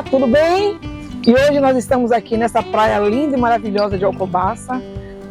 Olá, tudo bem? E hoje nós estamos aqui nessa praia linda e maravilhosa de Alcobaça,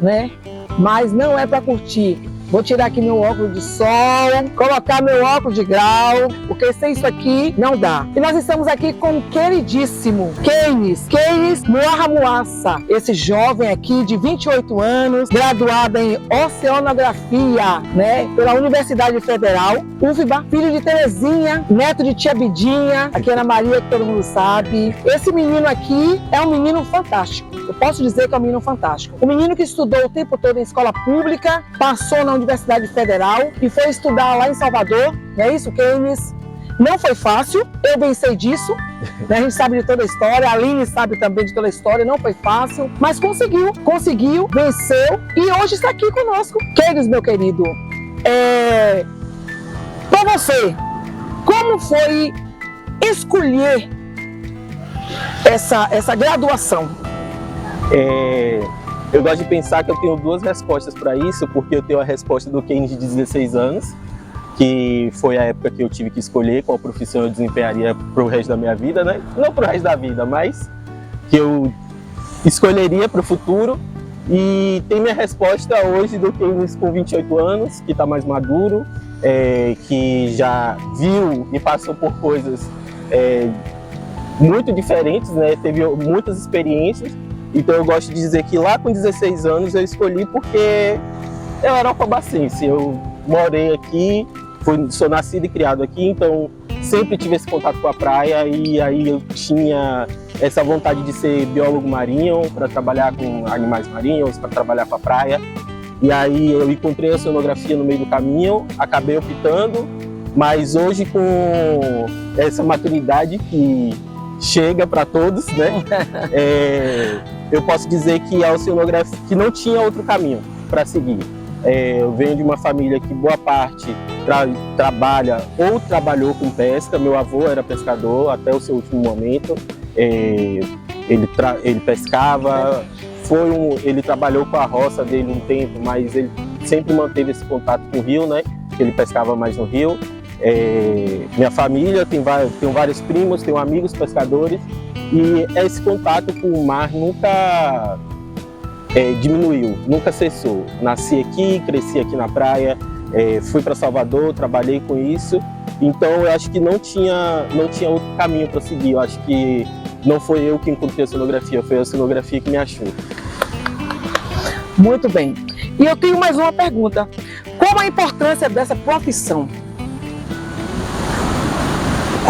né? Mas não é para curtir. Vou tirar aqui meu óculos de sol, colocar meu óculos de grau, porque sem isso aqui não dá. E nós estamos aqui com o queridíssimo Keynes Muahamuassa, esse jovem aqui de 28 anos, graduado em Oceanografia, né, pela Universidade Federal, UFBA, filho de Terezinha, neto de tia Bidinha, aqui Ana Maria, que todo mundo sabe. Esse menino aqui é um menino fantástico. Eu posso dizer que é um menino fantástico. Um menino que estudou o tempo todo em escola pública, passou na Universidade Federal e foi estudar lá em Salvador, não é isso, Keynes? Não foi fácil, eu bem sei disso, né? A gente sabe de toda a história, a Aline sabe também de toda a história, não foi fácil, mas conseguiu, venceu e hoje está aqui conosco. Keynes, meu querido, para você, como foi escolher essa graduação? Eu gosto de pensar que eu tenho duas respostas para isso, porque eu tenho a resposta do Keynes de 16 anos, que foi a época que eu tive que escolher qual profissão eu desempenharia para o resto da minha vida, né? Não para o resto da vida, mas que eu escolheria para o futuro. E tem minha resposta hoje do Keynes com 28 anos, que está mais maduro, que já viu e passou por coisas muito diferentes, né? Teve muitas experiências. Então eu gosto de dizer que lá com 16 anos eu escolhi porque eu era alcobacense, eu morei aqui, sou nascido e criado aqui, então sempre tive esse contato com a praia e aí eu tinha essa vontade de ser biólogo marinho, para trabalhar com animais marinhos, para trabalhar com a praia. E aí eu encontrei a oceanografia no meio do caminho, acabei optando, mas hoje com essa maturidade que chega para todos, né? Eu posso dizer que a oceanografia que não tinha outro caminho para seguir. Eu venho de uma família que boa parte trabalha ou trabalhou com pesca. Meu avô era pescador até o seu último momento. Ele pescava, ele trabalhou com a roça dele um tempo, mas ele sempre manteve esse contato com o rio, né? Ele pescava mais no rio. Minha família tenho vários primos, tenho amigos pescadores e esse contato com o mar nunca diminuiu, nunca cessou. Nasci aqui, cresci aqui na praia, fui para Salvador, trabalhei com isso, então eu acho que não tinha outro caminho para seguir. Eu acho que não foi eu que encontrei a oceanografia, foi a oceanografia que me achou. Muito bem. E eu tenho mais uma pergunta. Qual a importância dessa profissão?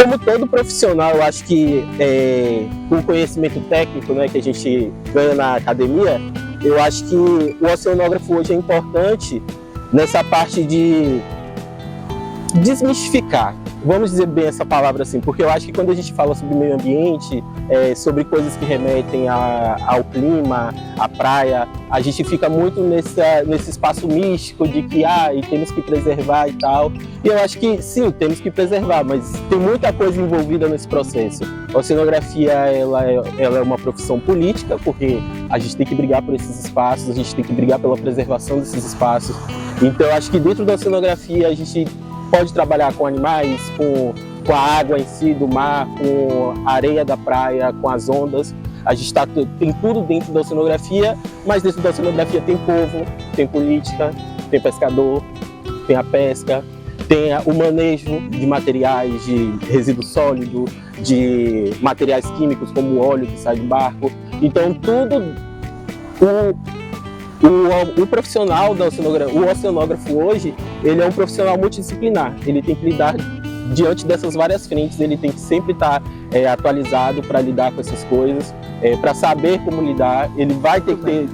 Como todo profissional, eu acho que com o conhecimento técnico, né, que a gente ganha na academia, eu acho que o oceanógrafo hoje é importante nessa parte de desmistificar. Vamos dizer bem essa palavra assim, porque eu acho que quando a gente fala sobre meio ambiente, sobre coisas que remetem ao clima, à praia, a gente fica muito nesse espaço místico de que e temos que preservar e tal. E eu acho que sim, temos que preservar, mas tem muita coisa envolvida nesse processo. A oceanografia ela é uma profissão política, porque a gente tem que brigar por esses espaços, a gente tem que brigar pela preservação desses espaços. Então eu acho que dentro da oceanografia a gente pode trabalhar com animais, com a água em si do mar, com a areia da praia, com as ondas. A gente tem tudo dentro da oceanografia, mas dentro da oceanografia tem povo, tem política, tem pescador, tem a pesca, tem o manejo de materiais, de resíduo sólido, de materiais químicos como o óleo que sai do barco. Então tudo o profissional da oceanografia, o oceanógrafo hoje, ele é um profissional multidisciplinar. Ele tem que lidar diante dessas várias frentes, ele tem que sempre estar atualizado para lidar com essas coisas, para saber como lidar. Ele vai ter que ter,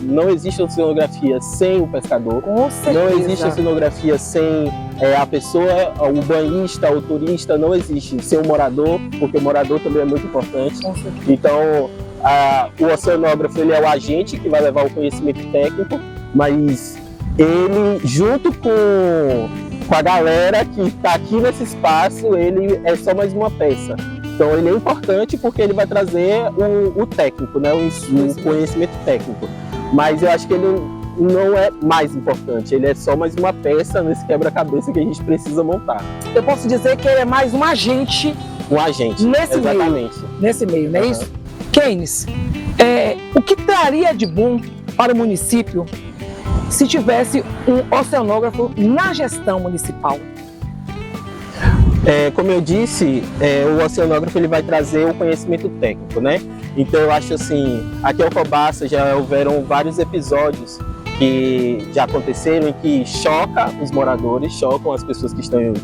não existe oceanografia sem o pescador, não existe oceanografia sem a pessoa, o banhista, o turista, não existe sem o morador, porque o morador também é muito importante. Então, o oceanógrafo ele é o agente que vai levar o conhecimento técnico, mas ele, junto com a galera que está aqui nesse espaço, ele é só mais uma peça. Então ele é importante porque ele vai trazer o técnico, né, o conhecimento técnico. Mas eu acho que ele não é mais importante, ele é só mais uma peça nesse quebra-cabeça que a gente precisa montar. Eu posso dizer que ele é mais um agente Um agente. Nesse exatamente. Nesse meio, não é isso? Keynes, o que traria de bom para o município se tivesse um oceanógrafo na gestão municipal? Como eu disse, o oceanógrafo ele vai trazer o conhecimento técnico, né? Então eu acho assim, aqui em Alcobaça já houveram vários episódios que já aconteceram e que choca os moradores, chocam as pessoas que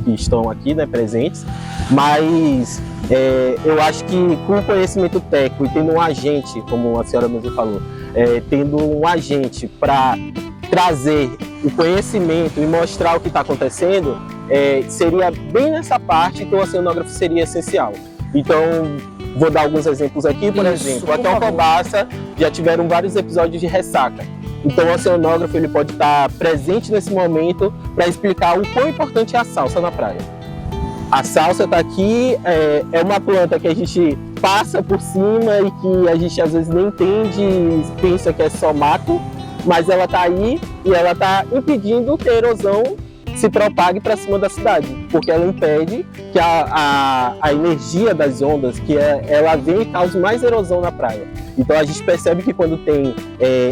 estão aqui, né, presentes, mas eu acho que com o conhecimento técnico e tendo um agente, como a senhora mesmo falou, tendo um agente para trazer o conhecimento e mostrar o que está acontecendo, seria bem nessa parte que o oceanógrafo seria essencial. Então, vou dar alguns exemplos aqui, por exemplo, aqui em Alcobaça já tiveram vários episódios de ressaca. Então o oceanógrafo ele pode estar presente nesse momento para explicar o quão importante é a salsa na praia. A salsa está aqui, é uma planta que a gente passa por cima e que a gente às vezes nem entende, pensa que é só mato, mas ela está aí e ela está impedindo que a erosão se propague para cima da cidade, porque ela impede que a energia das ondas, ela vem e cause mais erosão na praia. Então a gente percebe que quando tem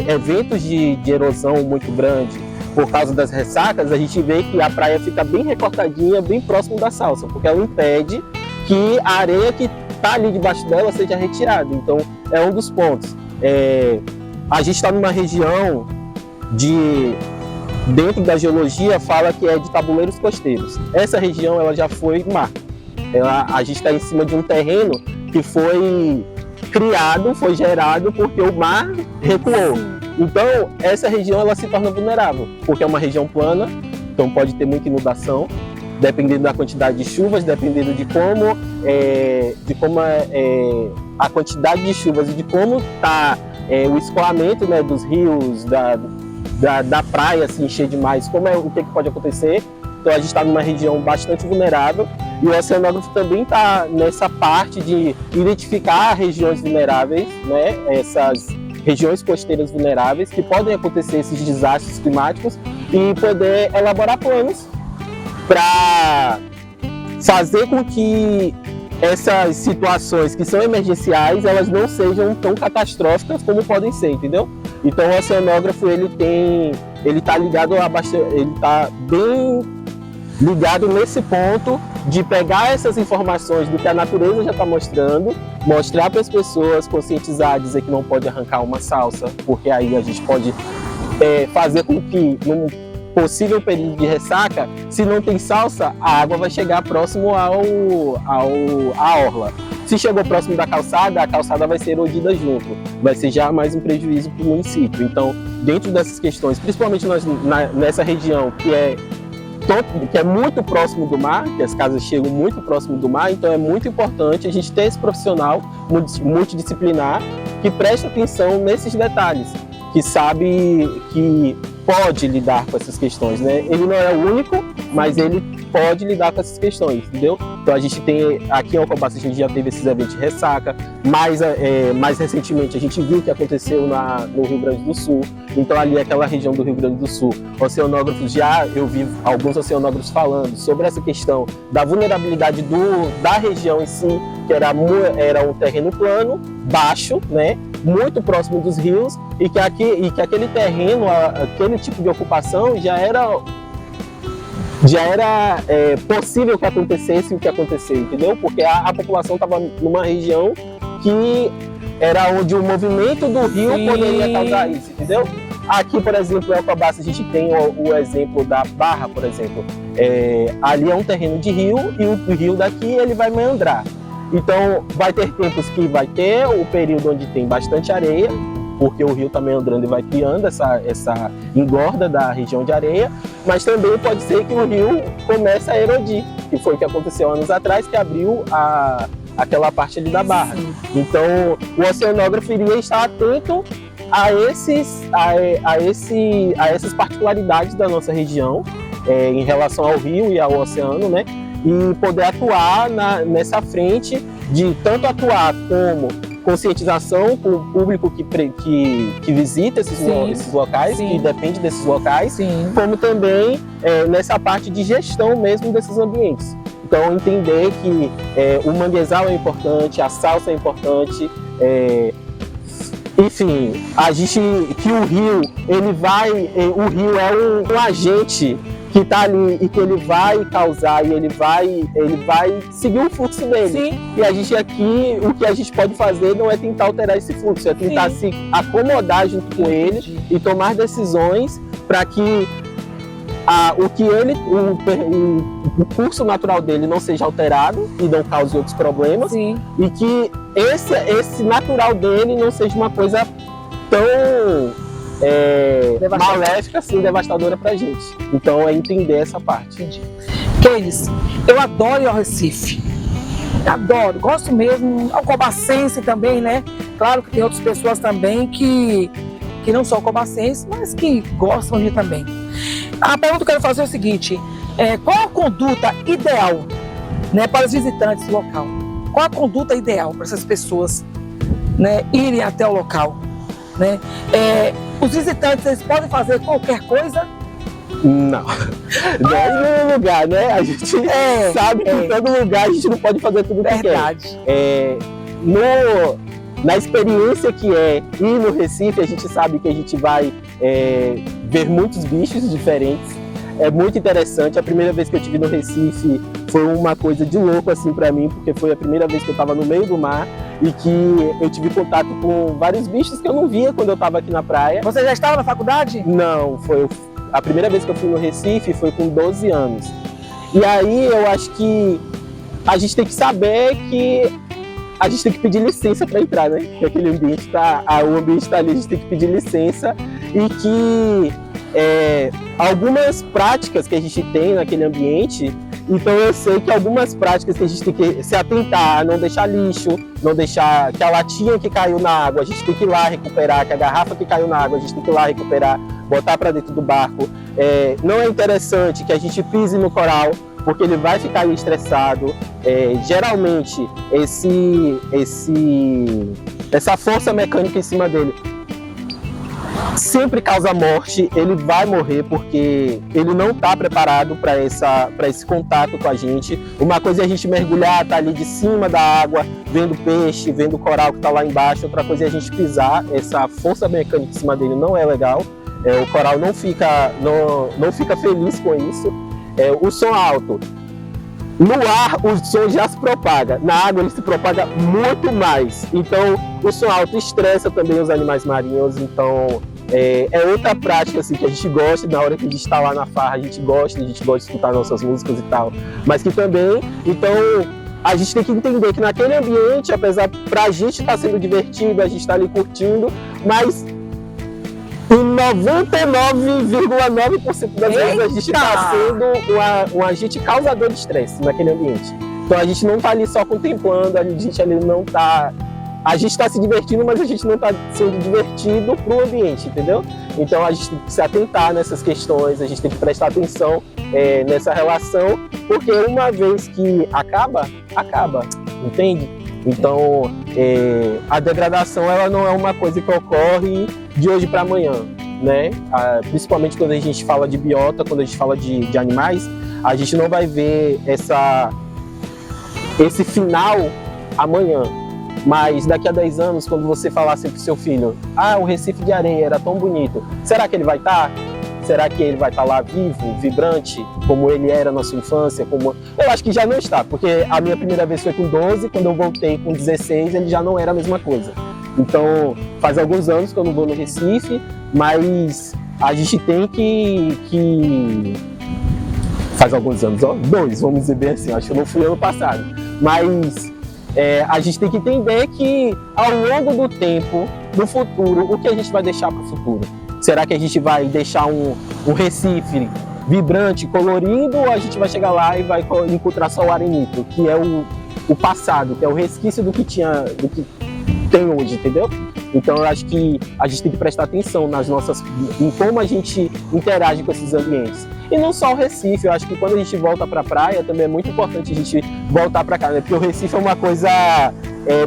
eventos de erosão muito grande por causa das ressacas, a gente vê que a praia fica bem recortadinha, bem próximo da salsa, porque ela impede que a areia que está ali debaixo dela seja retirada. Então é um dos pontos. A gente está numa região dentro da geologia fala que é de tabuleiros costeiros. Essa região ela já foi mar. A gente está em cima de um terreno que foi criado, foi gerado porque o mar recuou. Então essa região ela se torna vulnerável, porque é uma região plana, então pode ter muita inundação, dependendo da quantidade de chuvas, dependendo de como a quantidade de chuvas e de como está o escoamento, né, dos rios, da praia se encher demais, o que pode acontecer. Então a gente está numa região bastante vulnerável e o oceanógrafo também está nessa parte de identificar regiões vulneráveis, né? Essas regiões costeiras vulneráveis que podem acontecer esses desastres climáticos e poder elaborar planos para fazer com que essas situações que são emergenciais elas não sejam tão catastróficas como podem ser, entendeu? Então o oceanógrafo ele está ligado ele está bem ligado nesse ponto de pegar essas informações do que a natureza já está mostrando, mostrar para as pessoas, conscientizar, dizer que não pode arrancar uma salsa, porque aí a gente pode fazer com que num possível período de ressaca, se não tem salsa, a água vai chegar próximo à orla. Se chegou próximo da calçada, a calçada vai ser erodida junto, vai ser já mais um prejuízo para o município. Então, dentro dessas questões, principalmente nessa região que é muito próximo do mar, que as casas chegam muito próximo do mar, então é muito importante a gente ter esse profissional multidisciplinar que preste atenção nesses detalhes, que sabe que pode lidar com essas questões, né? Ele não é o único, mas ele pode lidar com essas questões, entendeu? Então a gente tem, aqui em Alcobaça a gente já teve esses eventos de ressaca, mais recentemente a gente viu o que aconteceu no Rio Grande do Sul, então ali aquela região do Rio Grande do Sul, oceanógrafos eu vi alguns oceanógrafos falando sobre essa questão da vulnerabilidade da região em si, que era um terreno plano, baixo, né? Muito próximo dos rios e que aquele terreno, aquele tipo de ocupação já era possível que acontecesse o que aconteceu, entendeu? Porque a população estava numa região que era onde o movimento do rio poderia causar isso, entendeu? Aqui, por exemplo, em Alcobaça, a gente tem o exemplo da Barra, por exemplo. Ali é um terreno de rio e o rio daqui ele vai meandrar. Então, vai ter tempos que vai ter o período onde tem bastante areia, porque o rio está meandrando e vai criando essa engorda da região de areia, mas também pode ser que o rio comece a erodir, que foi o que aconteceu anos atrás, que abriu aquela parte ali da Barra. Então, o oceanógrafo iria estar atento a essas particularidades da nossa região em relação ao rio e ao oceano, né? E poder atuar nessa frente de tanto atuar como conscientização com o público que visita esses locais, que depende desses locais, como também nessa parte de gestão mesmo desses ambientes. Então entender que o manguezal é importante, a salsa é importante, enfim, que o rio, o rio é um agente que está ali e que ele vai causar e ele vai seguir o fluxo dele. Sim. E a gente aqui, o que a gente pode fazer não é tentar alterar esse fluxo, é tentar se acomodar junto com ele e tomar decisões para que o curso natural dele não seja alterado e não cause outros problemas. Sim. E que esse natural dele não seja uma coisa tão maléfica, assim, devastadora pra gente. Então é entender essa parte. Entendi. Keynes, eu adoro ir ao Recife. Adoro, gosto mesmo. Alcobacense também, né? Claro que tem outras pessoas também que não são alcobacenses, mas que gostam de ir também. A pergunta que eu quero fazer é o seguinte: qual a conduta ideal, né, para os visitantes do local? Qual a conduta ideal para essas pessoas, né, irem até o local? Né? Os visitantes, eles podem fazer qualquer coisa? Não. Não é no lugar, né? A gente sabe que em todo lugar a gente não pode fazer tudo o que quer. Verdade. Na experiência que é ir no Recife, a gente sabe que a gente vai ver muitos bichos diferentes. É muito interessante. A primeira vez que eu estive no Recife foi uma coisa de louco assim para mim, porque foi a primeira vez que eu estava no meio do mar e que eu tive contato com vários bichos que eu não via quando eu estava aqui na praia. Você já estava na faculdade? Não, a primeira vez que eu fui no Recife foi com 12 anos. E aí eu acho que a gente tem que saber que a gente tem que pedir licença para entrar, né? Que aquele ambiente o ambiente está ali, a gente tem que pedir licença e que algumas práticas que a gente tem naquele ambiente, então eu sei que algumas práticas que a gente tem que se atentar, não deixar lixo, não deixar que a latinha que caiu na água, a gente tem que ir lá recuperar, que a garrafa que caiu na água, a gente tem que ir lá recuperar, botar para dentro do barco. Não é interessante que a gente pise no coral, porque ele vai ficar ali estressado. Geralmente, essa força mecânica em cima dele sempre causa morte, ele vai morrer porque ele não está preparado para esse contato com a gente. Uma coisa é a gente mergulhar, tá ali de cima da água, vendo peixe, vendo o coral que está lá embaixo. Outra coisa é a gente pisar, essa força mecânica em cima dele não é legal. O coral não fica feliz com isso. O som alto. No ar, o som já se propaga. Na água, ele se propaga muito mais. Então, o som alto estressa também os animais marinhos. Então, é outra prática assim, que a gente gosta. Na hora que a gente está lá na farra, a gente gosta de escutar nossas músicas e tal. Mas que também, então, a gente tem que entender que naquele ambiente, apesar pra gente estar sendo divertido, a gente está ali curtindo, mas em 99,9% das vezes a gente está sendo um agente causador de estresse naquele ambiente. Então a gente não está ali só contemplando, a gente ali não está... A gente está se divertindo, mas a gente não está sendo divertido para o ambiente, entendeu? Então a gente tem que se atentar nessas questões, a gente tem que prestar atenção nessa relação, porque uma vez que acaba, entende? Então, a degradação ela não é uma coisa que ocorre de hoje para amanhã, né? Principalmente quando a gente fala de biota, quando a gente fala de animais, a gente não vai ver esse final amanhã. Mas daqui a 10 anos, quando você falar assim pro seu filho, o Recife de Areia era tão bonito, será que ele vai estar? Será que ele vai estar lá vivo, vibrante, como ele era na sua infância? Eu acho que já não está, porque a minha primeira vez foi com 12, quando eu voltei com 16, ele já não era a mesma coisa. Então, faz alguns anos que eu não vou no Recife, mas a gente tem que... Faz alguns anos, 2, vamos dizer bem assim, acho que eu não fui ano passado. Mas a gente tem que entender que ao longo do tempo, no futuro, o que a gente vai deixar para o futuro? Será que a gente vai deixar um Recife vibrante, colorido, ou a gente vai chegar lá e vai encontrar só o arenito, que é o passado, que é o resquício do que tem hoje, entendeu? Então eu acho que a gente tem que prestar atenção em como a gente interage com esses ambientes. E não só o Recife, eu acho que quando a gente volta para a praia também é muito importante a gente voltar para cá, né? Porque o Recife é uma coisa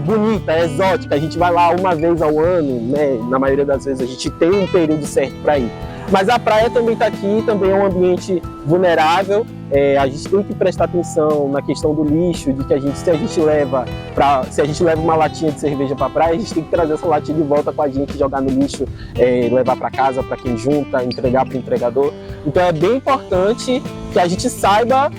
bonita, exótica, a gente vai lá uma vez ao ano, né? Na maioria das vezes a gente tem um período certo para ir. Mas a praia também está aqui, também é um ambiente vulnerável, a gente tem que prestar atenção na questão do lixo, de que se a gente leva uma latinha de cerveja para a praia, a gente tem que trazer essa latinha de volta com a gente, jogar no lixo, levar para casa para quem junta, entregar para o entregador. Então é bem importante que a gente saiba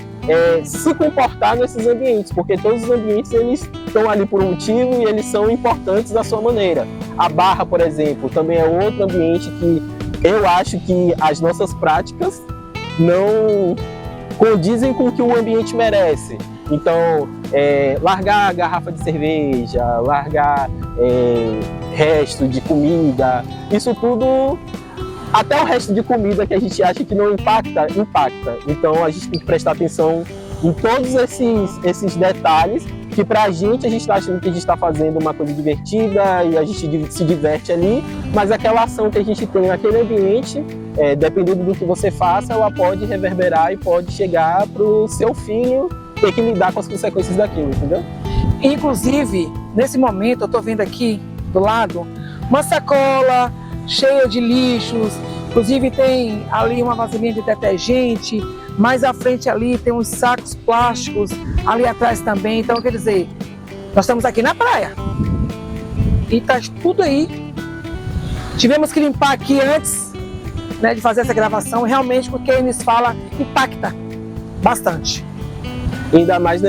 se comportar nesses ambientes, porque todos os ambientes eles estão ali por um motivo e eles são importantes da sua maneira. A barra, por exemplo, também é outro ambiente que eu acho que as nossas práticas não condizem com o que o ambiente merece. Então, largar garrafa de cerveja, largar resto de comida, isso tudo, até o resto de comida que a gente acha que não impacta. Então, a gente tem que prestar atenção em todos esses detalhes, que pra gente, a gente está achando que a gente está fazendo uma coisa divertida e a gente se diverte ali, mas aquela ação que a gente tem naquele ambiente, dependendo do que você faça, ela pode reverberar e pode chegar pro seu filho ter que lidar com as consequências daquilo, entendeu? Inclusive, nesse momento, eu estou vendo aqui do lado uma sacola cheia de lixos, inclusive tem ali uma vasilhinha de detergente, mais à frente ali tem uns sacos plásticos, ali atrás também. Então, quer dizer, nós estamos aqui na praia e está tudo aí. Tivemos que limpar aqui antes, né, de fazer essa gravação, realmente, porque eles falam, impacta bastante. Ainda mais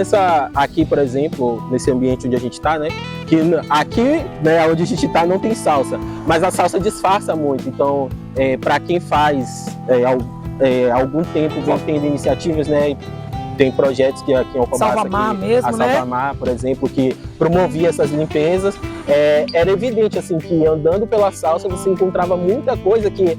aqui, por exemplo, nesse ambiente onde a gente está, né? Que aqui, né, onde a gente está, não tem salsa, mas a salsa disfarça muito. Então, para quem faz algum tempo vem tendo iniciativas, né? Tem projetos que aqui em Alcobaça, Salvamar mesmo, a Salvamar, por exemplo, que promovia essas limpezas. Era evidente assim que andando pela salsa você encontrava muita coisa que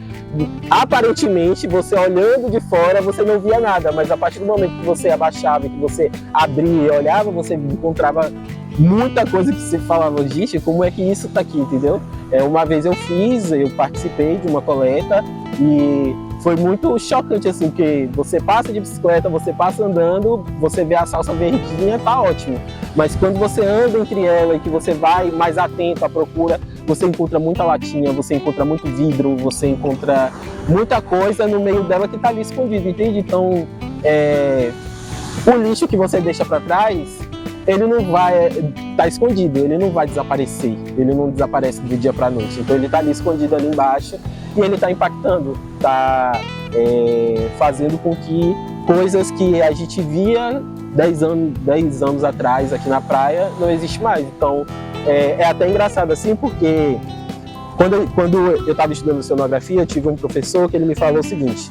aparentemente você olhando de fora você não via nada, mas a partir do momento que você abaixava, que você abria e olhava, você encontrava muita coisa que você falava, gente, como é que isso está aqui, entendeu? Uma vez eu participei de uma coleta e foi muito chocante, assim, porque você passa de bicicleta, você passa andando, você vê a salsa verdinha, tá ótimo. Mas quando você anda entre ela e que você vai mais atento à procura, você encontra muita latinha, você encontra muito vidro, você encontra muita coisa no meio dela que tá ali escondido, entende? Então, o lixo que você deixa para trás, ele não vai estar escondido, ele não vai desaparecer, ele não desaparece do dia para a noite. Então ele está ali escondido ali embaixo e ele está impactando, está fazendo com que coisas que a gente via 10 anos atrás aqui na praia não existe mais. Então é até engraçado assim, porque quando eu estava estudando oceanografia, eu tive um professor que ele me falou o seguinte: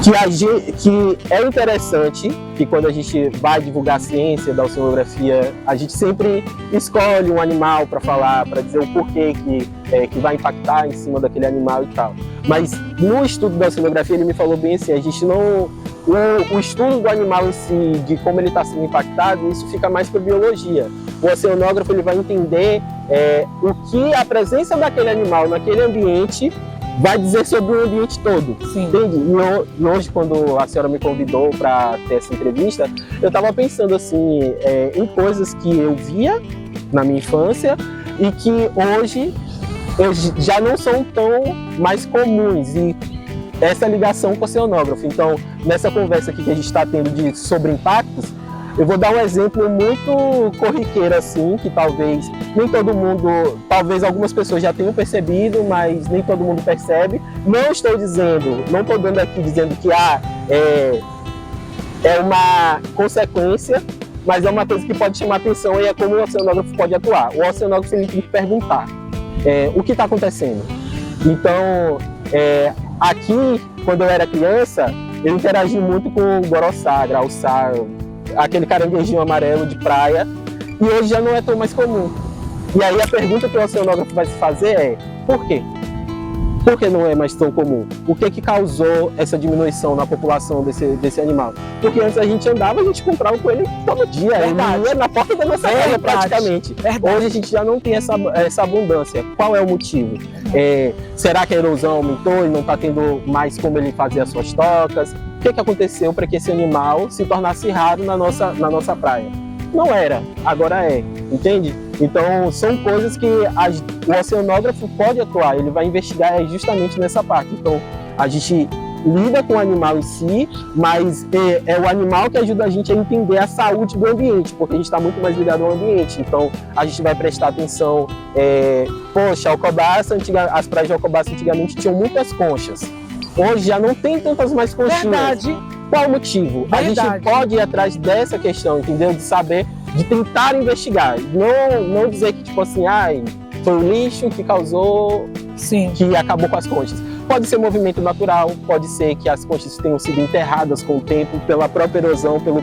que é interessante que quando a gente vai divulgar a ciência da oceanografia, a gente sempre escolhe um animal para falar, para dizer o porquê que vai impactar em cima daquele animal e tal. Mas no estudo da oceanografia ele me falou bem assim, a gente não... O estudo do animal em si, de como ele está sendo impactado, isso fica mais para biologia. O oceanógrafo ele vai entender o que a presença daquele animal naquele ambiente vai dizer sobre o ambiente todo. Sim. Entende? E hoje, quando a senhora me convidou para ter essa entrevista, eu estava pensando assim, em coisas que eu via na minha infância e que hoje já não são tão mais comuns. E essa ligação com o oceanógrafo. Então, nessa conversa aqui que a gente está tendo sobre impactos, eu vou dar um exemplo muito corriqueiro assim, que talvez nem todo mundo, talvez algumas pessoas já tenham percebido, mas nem todo mundo percebe. Não estou dando aqui dizendo que é uma consequência, mas é uma coisa que pode chamar atenção e é como o oceanógrafo pode atuar. O oceanógrafo ele tem que perguntar o que está acontecendo. Então, aqui, quando eu era criança, eu interagi muito com o goroçá, grauçá, aquele caranguejinho amarelo de praia, e hoje já não é tão mais comum. E aí a pergunta que o oceanógrafo vai se fazer é: por quê? Por que não é mais tão comum? O que causou essa diminuição na população desse animal? Porque antes a gente andava, a gente comprava com ele todo dia, Verdade. ele ia na porta da nossa casa praticamente. Verdade. Hoje a gente já não tem essa abundância. Qual é o motivo? Será que a erosão aumentou e não está tendo mais como ele fazer as suas tocas? O que aconteceu para que esse animal se tornasse raro na nossa praia? Não era, agora é, entende? Então são coisas que o oceanógrafo pode atuar, ele vai investigar justamente nessa parte. Então a gente lida com o animal em si, mas é o animal que ajuda a gente a entender a saúde do ambiente, porque a gente está muito mais ligado ao ambiente. Então, a gente vai prestar atenção. Poxa, Alcobaça, as praias de Alcobaça antigamente tinham muitas conchas. Hoje já não tem tantas mais conchinhas. Verdade. Qual o motivo? Verdade. A gente pode ir atrás dessa questão, entendeu? De saber, de tentar investigar. Não dizer que, tipo assim, foi o lixo que causou, Sim. que acabou com as conchas. Pode ser movimento natural, pode ser que as conchas tenham sido enterradas com o tempo, pela própria erosão, pelo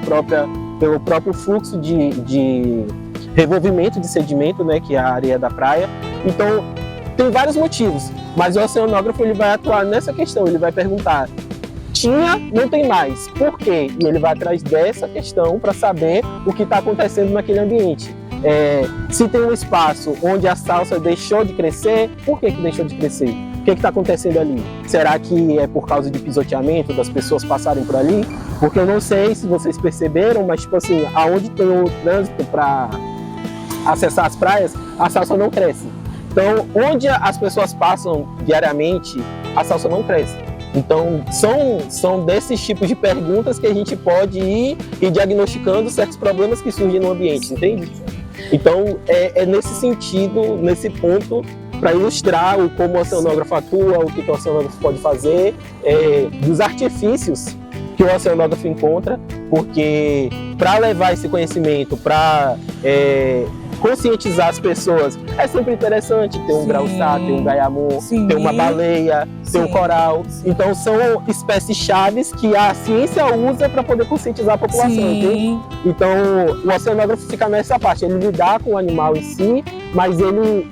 próprio fluxo de revolvimento de sedimento, né, que é a areia da praia. Então, tem vários motivos, mas o oceanógrafo ele vai atuar nessa questão, ele vai perguntar: tinha, não tem mais, por quê? E ele vai atrás dessa questão para saber o que está acontecendo naquele ambiente. Se tem um espaço onde a salsa deixou de crescer, por que deixou de crescer? O que está acontecendo ali? Será que é por causa de pisoteamento, das pessoas passarem por ali? Porque eu não sei se vocês perceberam, mas tipo assim, aonde tem o trânsito para acessar as praias, a salsa não cresce. Então, onde as pessoas passam diariamente, a salsa não cresce. Então, são desses tipos de perguntas que a gente pode ir diagnosticando certos problemas que surgem no ambiente, entende? Então, é nesse sentido, nesse ponto, para ilustrar como o oceanógrafo atua, o que o oceanógrafo pode fazer, dos artifícios que o oceanógrafo encontra, porque para levar esse conhecimento, para conscientizar as pessoas, é sempre interessante ter um graúça, ter um gaiamu, ter uma baleia, ter um coral. Então são espécies chaves que a ciência usa para poder conscientizar a população, entende? Então o oceanógrafo fica nessa parte, ele lidar com o animal em si, mas ele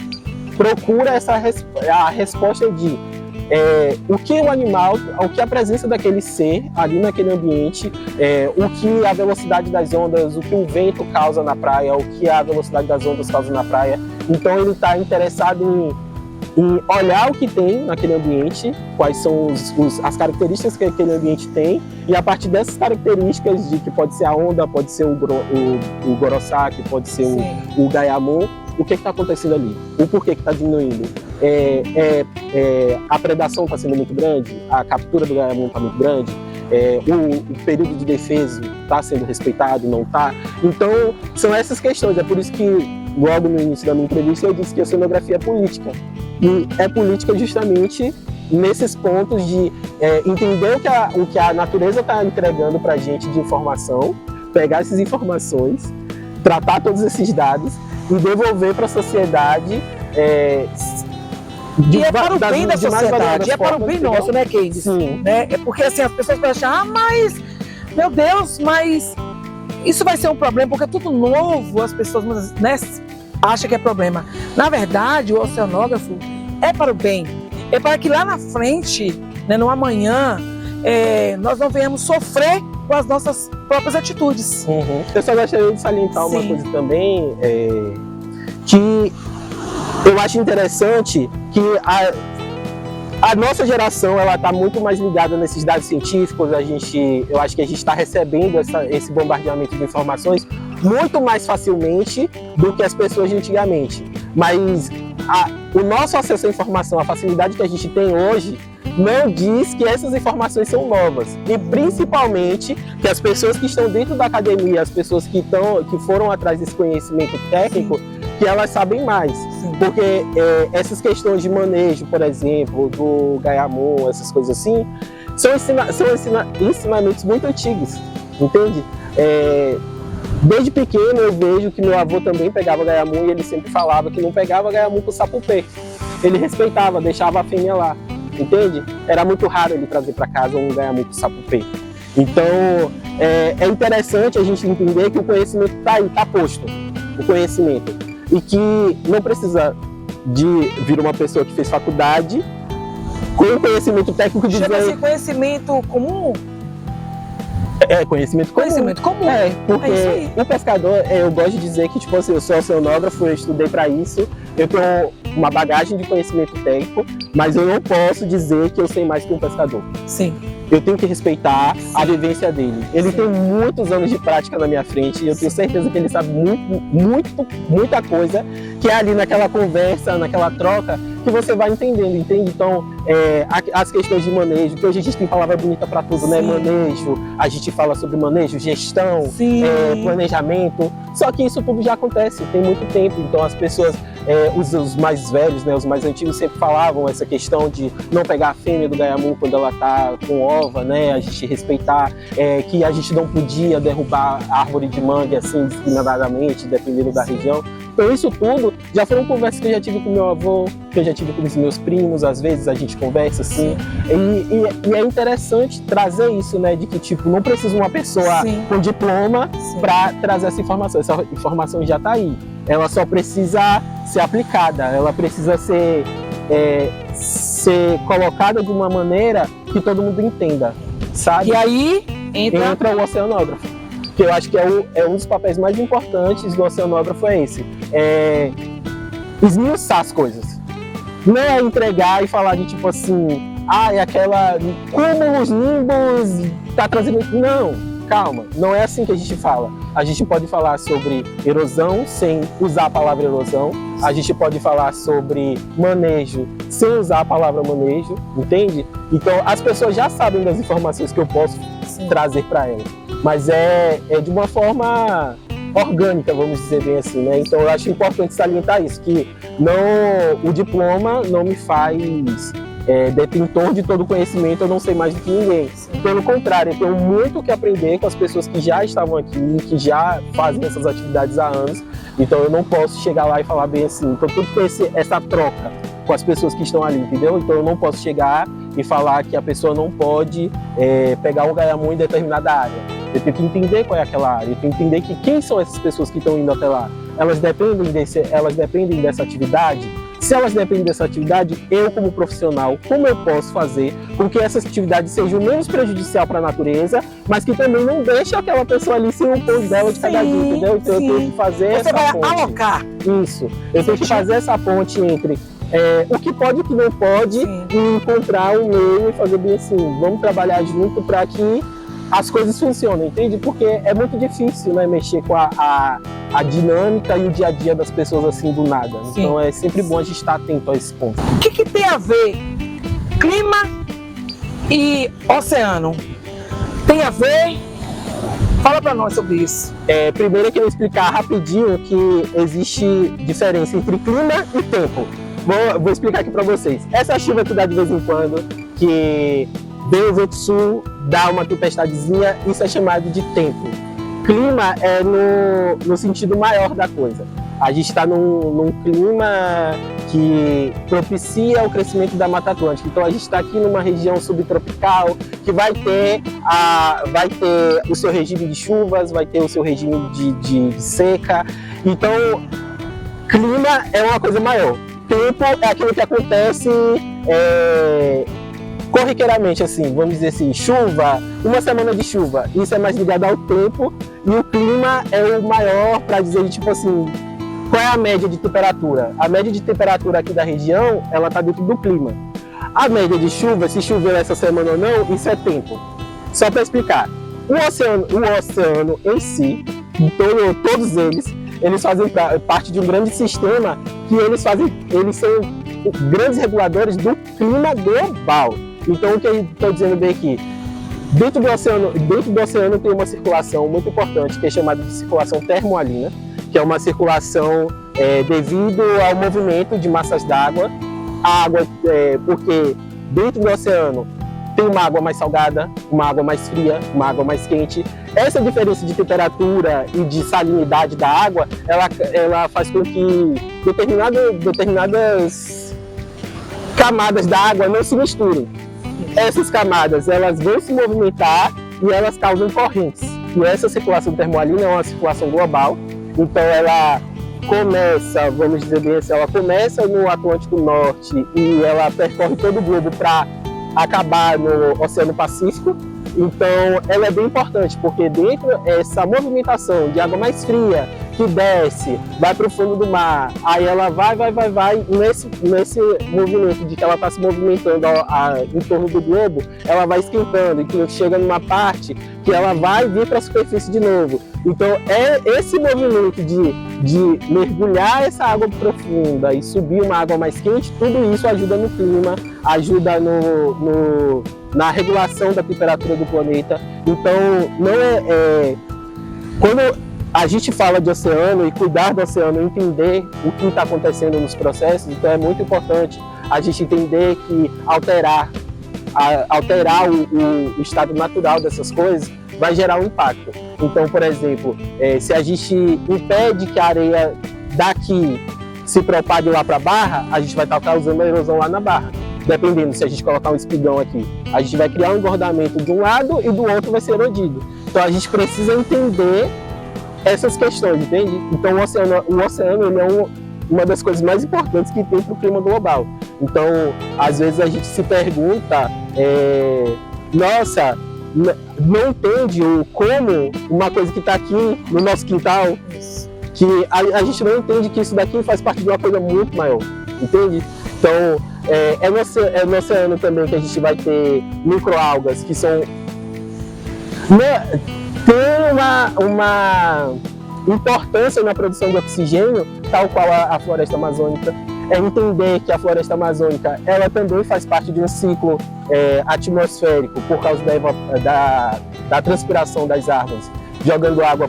procura a resposta de o que o animal, o que a presença daquele ser ali naquele ambiente, o que a velocidade das ondas, o que o vento causa na praia, o que a velocidade das ondas causa na praia. Então ele está interessado em olhar o que tem naquele ambiente, quais são as características que aquele ambiente tem, e a partir dessas características, de que pode ser a onda, pode ser o gorosaki, pode ser o gaiamu, o que está acontecendo ali, o porquê que está diminuindo. A predação está sendo muito grande, a captura do gaiamu está muito grande, o período de defesa está sendo respeitado, não está. Então, são essas questões. É por isso que, logo no início da minha entrevista, eu disse que a oceanografia é política. E é política justamente nesses pontos de entender o que a natureza está entregando para a gente de informação, pegar essas informações, tratar todos esses dados e devolver para a sociedade. E é para o bem da sociedade, é para o bem nosso, né, Keide? Sim. É porque assim, as pessoas podem achar, mas, meu Deus, mas isso vai ser um problema, porque tudo novo, as pessoas, né, acham que é problema. Na verdade, o oceanógrafo é para o bem, é para que lá na frente, né, no amanhã, nós não venhamos sofrer com as nossas próprias atitudes. Eu só gostaria de salientar uma coisa também, que eu acho interessante, que a nossa geração ela está muito mais ligada nesses dados científicos. Eu acho que a gente está recebendo esse bombardeamento de informações muito mais facilmente do que as pessoas de antigamente. Mas o nosso acesso à informação, a facilidade que a gente tem hoje, não diz que essas informações são novas. E principalmente que as pessoas que estão dentro da academia, as pessoas que foram atrás desse conhecimento técnico, que elas sabem mais. Sim. Porque essas questões de manejo, por exemplo, do gaiamu, essas coisas assim, são ensinamentos muito antigos, entende? Desde pequeno eu vejo que meu avô também pegava gaiamu e ele sempre falava que não pegava gaiamu com sapupê. Ele respeitava, deixava a fêmea lá, entende? Era muito raro ele trazer para casa um gaiamu com sapupê. Então é interessante a gente entender que o conhecimento está aí, está posto, o conhecimento. E que não precisa de vir uma pessoa que fez faculdade com conhecimento técnico de Chama-se conhecimento comum? Conhecimento comum. Conhecimento comum. Porque o pescador, eu gosto de dizer que tipo assim, eu sou oceanógrafo, eu estudei para isso, eu tenho uma bagagem de conhecimento técnico, mas eu não posso dizer que eu sei mais que um pescador. Sim. Eu tenho que respeitar a vivência dele. Ele tem muitos anos de prática na minha frente e eu tenho certeza que ele sabe muita coisa que é ali naquela conversa, naquela troca, que você vai entendendo, entende? Então, as questões de manejo, que hoje a gente tem palavra bonita para tudo, né? Manejo, a gente fala sobre manejo, gestão, planejamento, só que isso tudo já acontece, tem muito tempo, então as pessoas, os mais velhos, né, os mais antigos sempre falavam essa questão de não pegar a fêmea do gaiamu quando ela tá com ova, né? A gente respeitar, que a gente não podia derrubar a árvore de manga assim, discriminadamente, dependendo da região. Então isso tudo já foram conversas que eu já tive com meu avô, que eu já tive com os meus primos, às vezes a gente conversa assim, e é interessante trazer isso, né, de que tipo, não precisa uma pessoa com diploma para trazer essa informação já está aí, ela só precisa ser aplicada, ela precisa ser colocada de uma maneira que todo mundo entenda, sabe? E aí entra o oceanógrafo, que eu acho que é um dos papéis mais importantes do oceanógrafo, é esse. Esmiuçar as coisas. Não é entregar e falar de tipo assim, é aquela cúmulos, nimbus, tá trazendo... Não, calma, não é assim que a gente fala. A gente pode falar sobre erosão sem usar a palavra erosão. A gente pode falar sobre manejo sem usar a palavra manejo, entende? Então as pessoas já sabem das informações que eu posso trazer para elas. Mas é de uma forma orgânica, vamos dizer bem assim, né? Então eu acho importante salientar isso, que o diploma não me faz detentor de todo o conhecimento, eu não sei mais do que ninguém. Pelo contrário, eu tenho muito que aprender com as pessoas que já estavam aqui, que já fazem essas atividades há anos, então eu não posso chegar lá e falar bem assim. Então tudo tem essa troca com as pessoas que estão ali, entendeu? Então eu não posso chegar e falar que a pessoa não pode pegar um gaiamu em determinada área. Eu tenho que entender qual é aquela área, eu tenho que entender quem são essas pessoas que estão indo até lá. Elas dependem dessa atividade? Se elas dependem dessa atividade, eu como profissional, como eu posso fazer com que essa atividade seja o menos prejudicial para a natureza, mas que também não deixe aquela pessoa ali sem um pão dela de cada dia, entendeu? Então eu tenho que fazer essa ponte. Você vai alocar. Isso. Eu tenho que fazer essa ponte entre o que pode e o que não pode e encontrar um meio e fazer bem assim. Vamos trabalhar junto para que as coisas funcionam, entende? Porque é muito difícil, né, mexer com a dinâmica e o dia a dia das pessoas assim do nada. Então é sempre bom a gente estar atento a esse ponto. O que tem a ver clima e oceano? Tem a ver? Fala para nós sobre isso. Primeiro eu queria explicar rapidinho que existe diferença entre clima e tempo. Vou explicar aqui para vocês. Essa chuva que dá de vez em quando, que vem o vento sul, dá uma tempestadezinha, isso é chamado de tempo. Clima é no sentido maior da coisa. A gente está num clima que propicia o crescimento da Mata Atlântica. Então a gente está aqui numa região subtropical que vai ter o seu regime de chuvas, vai ter o seu regime de seca. Então, clima é uma coisa maior. Tempo é aquilo que acontece corriqueiramente, assim, vamos dizer assim, chuva, uma semana de chuva, isso é mais ligado ao tempo, e o clima é o maior para dizer, tipo assim, qual é a média de temperatura? A média de temperatura aqui da região, ela está dentro do clima. A média de chuva, se choveu essa semana ou não, isso é tempo. Só para explicar, o oceano em si, todos eles fazem parte de um grande sistema que eles são grandes reguladores do clima global. Então, o que eu estou dizendo bem aqui, dentro do oceano tem uma circulação muito importante, que é chamada de circulação termoalina, que é uma circulação devido ao movimento de massas d'água. A água, porque dentro do oceano tem uma água mais salgada, uma água mais fria, uma água mais quente. Essa diferença de temperatura e de salinidade da água, ela faz com que determinadas camadas da água não se misturem. Essas camadas, elas vão se movimentar e elas causam correntes. E essa circulação termoalina é uma circulação global, então ela começa, vamos dizer bem assim, ela começa no Atlântico Norte e ela percorre todo o globo para acabar no Oceano Pacífico. Então ela é bem importante, porque dentro dessa movimentação de água mais fria, que desce, vai para o fundo do mar, aí ela vai, nesse movimento de que ela está se movimentando em torno do globo, ela vai esquentando, e que chega numa parte que ela vai vir para a superfície de novo. Então, é esse movimento de mergulhar essa água profunda e subir uma água mais quente, tudo isso ajuda no clima, ajuda na regulação da temperatura do planeta. Então, quando a gente fala de oceano e cuidar do oceano, entender o que está acontecendo nos processos, então é muito importante a gente entender que alterar o estado natural dessas coisas vai gerar um impacto. Então, por exemplo, se a gente impede que a areia daqui se propague lá para a barra, a gente vai estar causando uma erosão lá na barra. Dependendo, se a gente colocar um espigão aqui, a gente vai criar um engordamento de um lado e do outro vai ser erodido. Então a gente precisa entender essas questões, entende? Então o oceano ele é uma das coisas mais importantes que tem para o clima global. Então, às vezes a gente se pergunta, nossa, não entende como uma coisa que está aqui no nosso quintal, que a gente não entende que isso daqui faz parte de uma coisa muito maior, entende? Então, é no oceano também que a gente vai ter microalgas que são... tem uma importância na produção de oxigênio, tal qual a floresta amazônica. É entender que a floresta amazônica ela também faz parte de um ciclo atmosférico por causa da transpiração das árvores, jogando água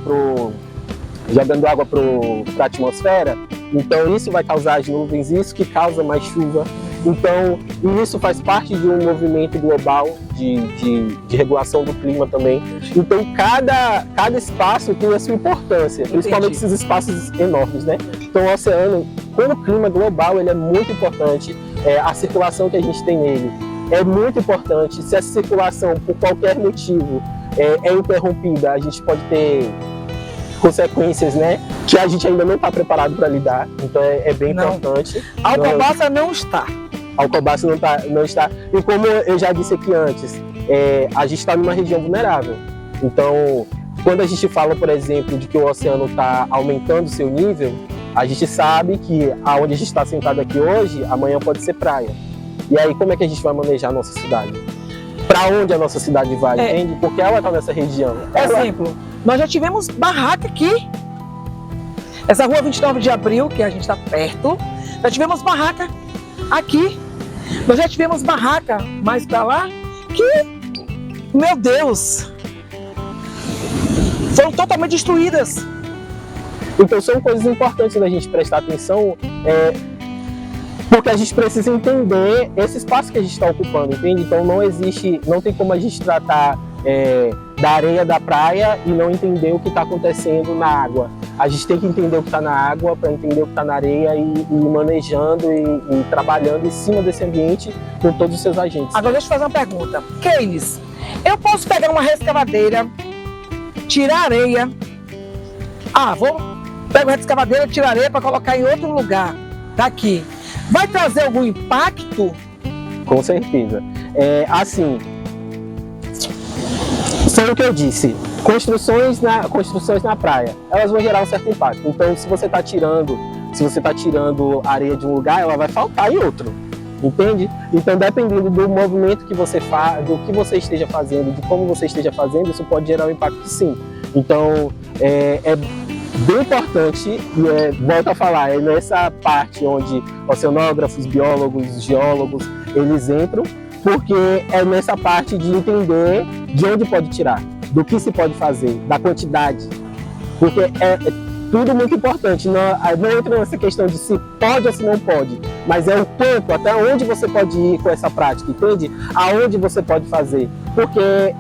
para a atmosfera. Então isso vai causar as nuvens, isso que causa mais chuva. Então isso faz parte de um movimento global de regulação do clima também. Então cada espaço tem a sua importância, principalmente esses espaços enormes, né? Então o oceano, como clima global, ele é muito importante. A circulação que a gente tem nele é muito importante. Se essa circulação, por qualquer motivo, é interrompida, a gente pode ter consequências, né, que a gente ainda não está preparado para lidar. Então é bem importante. A Alcobaça não está. A Alcobaça não está. E como eu já disse aqui antes, a gente está numa região vulnerável. Então, quando a gente fala, por exemplo, de que o oceano está aumentando o seu nível, a gente sabe que aonde a gente está sentado aqui hoje, amanhã pode ser praia. E aí, como é que a gente vai manejar a nossa cidade? Para onde a nossa cidade vai, entende? Porque ela está nessa região. Exemplo, nós já tivemos barraca aqui. Essa rua 29 de abril, que a gente está perto, já tivemos barraca aqui. Nós já tivemos barraca mais para lá, que, meu Deus, foram totalmente destruídas. Então são coisas importantes da gente prestar atenção, porque a gente precisa entender esse espaço que a gente está ocupando, entende? Então não tem como a gente tratar da areia da praia e não entender o que está acontecendo na água. A gente tem que entender o que está na água para entender o que está na areia e ir manejando e trabalhando em cima desse ambiente com todos os seus agentes. Agora deixa eu fazer uma pergunta. Keynes, eu posso pegar uma reescavadeira, tirar areia, pego a reescavadeira, tiro areia para colocar em outro lugar, daqui. Vai trazer algum impacto? Com certeza. Assim, foi o que eu disse. Construções na praia, elas vão gerar um certo impacto. Então, se você está tirando areia de um lugar, ela vai faltar em outro, entende? Então, dependendo do movimento que você faz, do que você esteja fazendo, de como você esteja fazendo, isso pode gerar um impacto, sim. Então, é bem importante, e volto a falar, é nessa parte onde oceanógrafos, biólogos, geólogos, eles entram, porque é nessa parte de entender de onde pode tirar, do que se pode fazer, da quantidade, porque é tudo muito importante. Não entra nessa questão de se pode ou se não pode, mas é o quanto, até onde você pode ir com essa prática, entende? Aonde você pode fazer, porque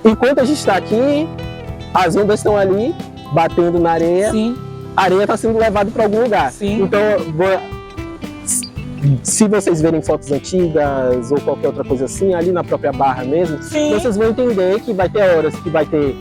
enquanto a gente está aqui, as ondas estão ali, batendo na areia, sim, a areia está sendo levada para algum lugar. Sim. Então, se vocês verem fotos antigas ou qualquer outra coisa assim, ali na própria barra mesmo, sim, vocês vão entender que vai ter horas que vai ter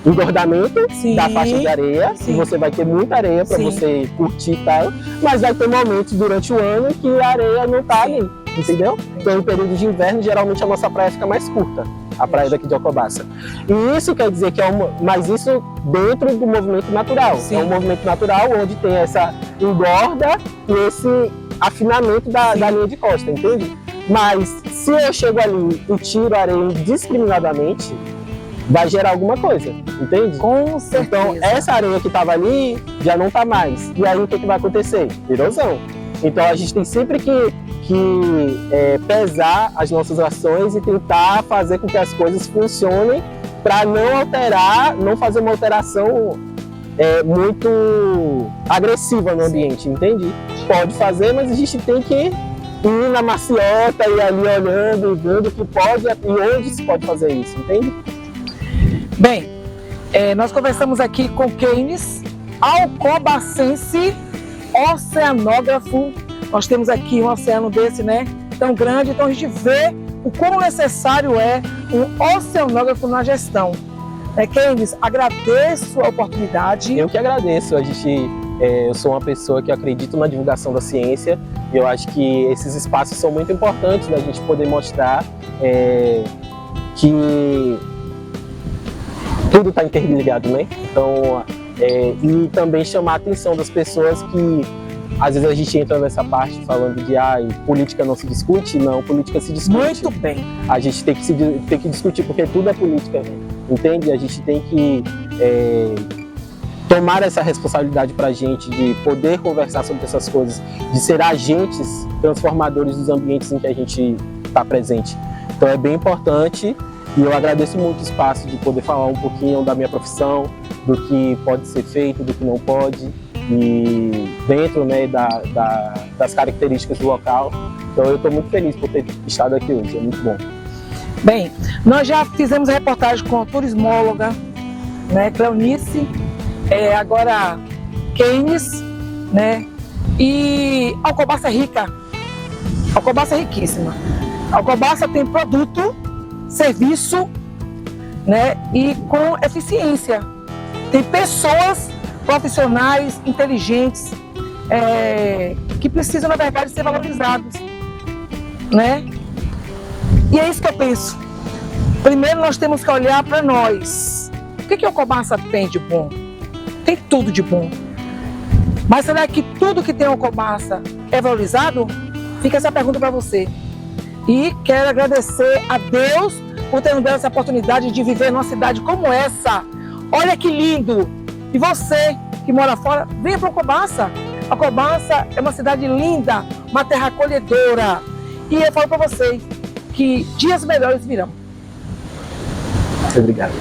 engordamento, sim, da faixa de areia, sim, e você vai ter muita areia para você curtir e tal, mas vai ter momentos durante o ano que a areia não está ali, entendeu? Então, no período de inverno, geralmente a nossa praia fica mais curta, a praia daqui de Alcobaça. E isso quer dizer que mas isso dentro do movimento natural. Sim. É um movimento natural onde tem essa engorda e esse afinamento da linha de costa, entende? Mas se eu chego ali e tiro a areia indiscriminadamente, vai gerar alguma coisa, entende? Com certeza. Então, essa areia que estava ali já não está mais. E aí o que vai acontecer? Erosão. Então, a gente tem sempre que pesar as nossas ações e tentar fazer com que as coisas funcionem para não alterar, não fazer uma alteração muito agressiva no ambiente, entende? Pode fazer, mas a gente tem que ir na maciota e ali olhando e vendo o que pode e onde se pode fazer isso, entende? Bem, nós conversamos aqui com Keynes, alcobacense, oceanógrafo. Nós temos aqui um oceano desse, né, tão grande, então a gente vê o quão necessário é um oceanógrafo na gestão. Keynes, agradeço a oportunidade. Eu que agradeço. Eu sou uma pessoa que acredita na divulgação da ciência. Eu acho que esses espaços são muito importantes da gente poder mostrar que tudo está interligado, né? Então, e também chamar a atenção das pessoas que às vezes a gente entra nessa parte falando de política não se discute. Não, política se discute. Muito bem. A gente tem que discutir porque tudo é política, entende? A gente tem que tomar essa responsabilidade para a gente de poder conversar sobre essas coisas, de ser agentes transformadores dos ambientes em que a gente está presente. Então é bem importante e eu agradeço muito o espaço de poder falar um pouquinho da minha profissão, do que pode ser feito, do que não pode, e dentro, né, das características do local. Então eu estou muito feliz por ter estado aqui hoje, é muito bom. Bem, nós já fizemos a reportagem com a turismóloga, né, Cleonice, agora Keynes, né, e Alcobaça é rica, Alcobaça é riquíssima. Alcobaça tem produto, serviço, né, e com eficiência. Tem pessoas profissionais, inteligentes, que precisam, na verdade, ser valorizados, né? E é isso que eu penso. Primeiro, nós temos que olhar para nós. O que a Alcobaça tem de bom? Tem tudo de bom. Mas será que tudo que tem Alcobaça é valorizado? Fica essa pergunta para você. E quero agradecer a Deus por ter nos dado essa oportunidade de viver numa cidade como essa. Olha que lindo! E você que mora fora, venha para Alcobaça. Alcobaça é uma cidade linda, uma terra acolhedora. E eu falo para vocês que dias melhores virão. Obrigado.